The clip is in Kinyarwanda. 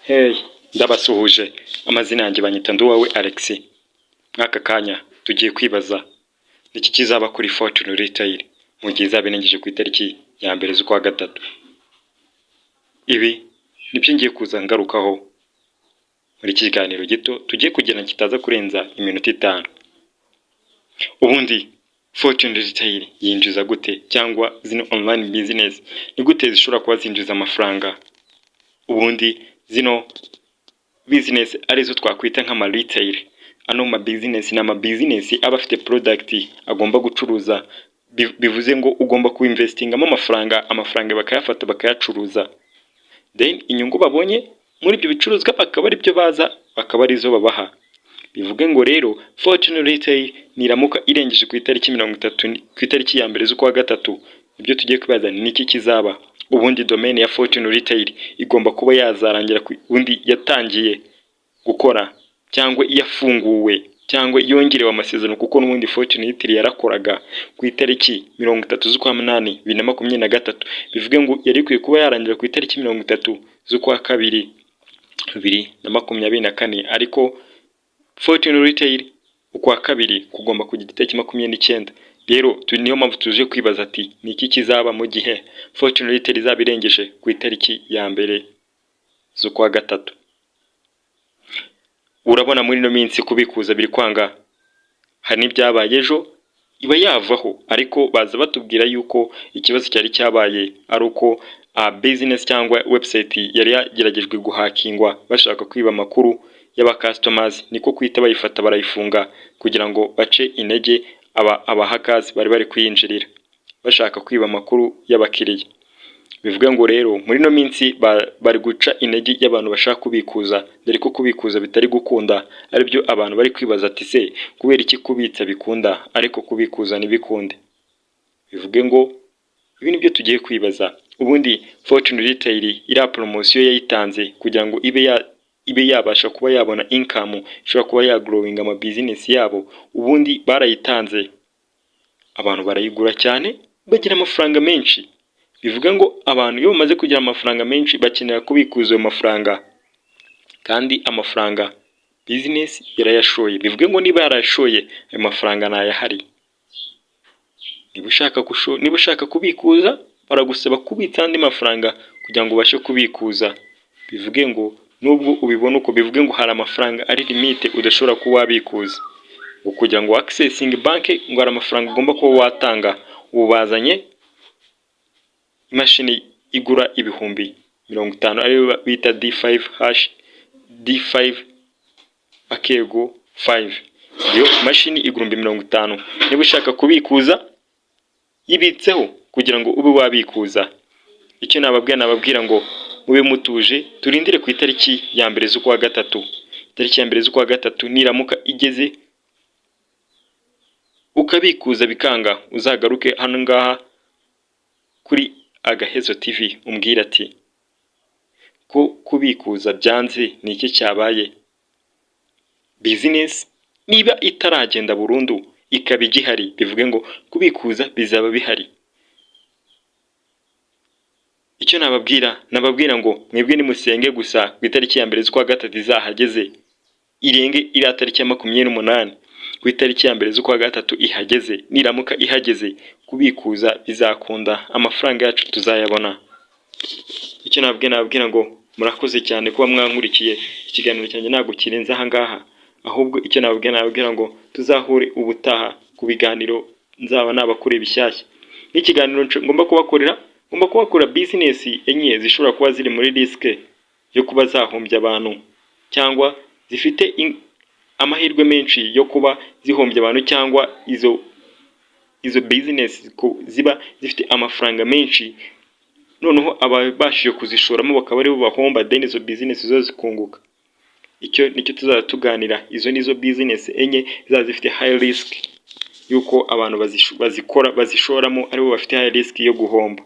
Hey, ndabasuhuje. Amazina yanjye banyita Nduwawe Alex. Mwaka kanya tugiye kwibaza niki kizaba kuri Fortune Retail mu gihe izaba irengeje ku itariki ya mbere z'ukwa gatatu. Ibi nibyo ngiye kuza ngarukaho muri iki kiganiro gito tugiye kugena kitaza kurenza iminota 5. Ubundi Fortune Retail yinjiza gute cyangwa zino online business ni gute zishobora kuba zinjiza amafaranga? Ubundi zino business arizo twakwita nk'ama retail, ano ma business na ma business aba afite product agomba gucuruza, bivuze ngo ugomba ku investingamo amafaranga bakayafata bakayacuruza, then inyungu babonye muri ibyo bicuruzwa bakaba ari byo baza bakaba arizo babaha. Bivuge ngo rero Fortune Retail niramuka irengeje ku itariki 30 ku itariki ya mbere z'ukwa gatatu, ibyo tugiye kwibaza niki kizaba. Ubundi domain ya Fortune Retail igomba kuba yazarangira ubundi yatangiye gukora cyangwa yafunguwe cyangwa yongerewe amasezerano, kuko n'ubundi Fortune Retail yarakoraga ku itariki 30 z'ukwa 8 2023. Bivuge ngo yari kwiye kuba yarangira ku itariki 30 z'ukwa 2 2024, ariko Fortune Retail ukwa kabiri kugomba kugira itariki 29. Rero niyo mpamvu tuje kwibaza ati niki kizaba mu gihe Fortune Retail izaba irengeje ku itariki ya mbere z'ukwa gatatu. Urabona muri no minsi kubikuza biri kwanga, hari n'ibyabaye ejo iba yavaho, ariko baza batubwira yuko ikibazo cyari cyabaye ari uko business cyangwa website yari yageragejwe guhakingwa bashaka kwiba amakuru y'aba customers, niko kwita bayifata barayifunga kugira ngo bace intege abahakazi bari kwinjirira bashaka kwiba amakuru y'abakiriya. Bivuga ngo rero muri no minsi bari guca intege y'abantu bashaka kubikuza, dore ko kubikuza bitari gukunda, ari byo abantu bari kwibaza ati se kubera iki kubitsa bikunda ariko kubikuza ntibikunde. Bivuge ngo ibi nibyo tugiye kwibaza. Ubundi Fortune Retail ira promotion yayitanze kugira ngo ibe yabasha kuba yabona income, ishobora kuba ya growing ama business yabo. Ubundi barayitanze abantu barayigura cyane bagira amafaranga menshi. Bivuga ngo abantu iyo bamaze kugira amafaranga menshi bakenera kubikuza ayo mafaranga, kandi amafaranga business yarayashoye. Bivuge ngo niba yarashoye ayo mafaranga nayahari. Niba ushaka kubikuza baragusaba kubitsa andi mafaranga kugira ngo ubashe kubikuza. Bivuge ngo nubwo ubibona uko, bivuge ngo hari amafaranga ari limite udashobora kuba wabikuza, kugira ngo accessing bank ngo hari amafaranga ugomba kuba watanga. Ubazanye imashini igura ibihumbi 50 ariyo bita D5 hash D5 akego 5. Iyo mashini igurumbi 50. Niba ushaka kubikuza yibitseho kugira ngo ube wabikuza. Icyo nababwira ngo mube mutuje, turindire ku itariki ya mbere z'ukwa gatatu. Itariki ya mbere z'ukwa gatatu niramuka igeze ukabikuza bikanga, uzagaruke hano ngaha kuri Agahezo TV umbwira ati ko kubikuza byanze niki cyabaye. Business niba itaragenda burundu ikaba igihari, bivuge ngo kubikuza bizaba bihari. Icyo nababwira ngo mwebwe nimusenge gusa ku itariki ya mbere z'ukwa gatatu izahageze, irenge iri tariki ya 28 ku itariki ya mbere z'ukwa gatatu ihageze. Niramuka ihageze kubikuza bizakunda, amafaranga yacu tuzayabona. Icyo nababwira ngo murakoze cyane kuba mwankurikiye. Ikiganiro cyanjye ntago kirenze aha ngaha, ahubwo icyo nababwira ngo tuzahure ubutaha ku biganiro nzaba nabakore bishyashya. N'ikiganiro ngomba kubakora business enye zishobora kuba ziri muri risk yo kuba zahombya abantu, cyangwa zifite amahirwe menshi yo kuba zihombya abantu, cyangwa izo business ziba zifite amafaranga menshi, noneho ababashije kuzishoramo bakaba ari bo bahomba, then izo business zo zikunguka. Icyo nicyo tuzatuganira. Izo nizo business enye zifite high risk yuko abantu bazishoramo ari bo bafite high risk yo guhomba.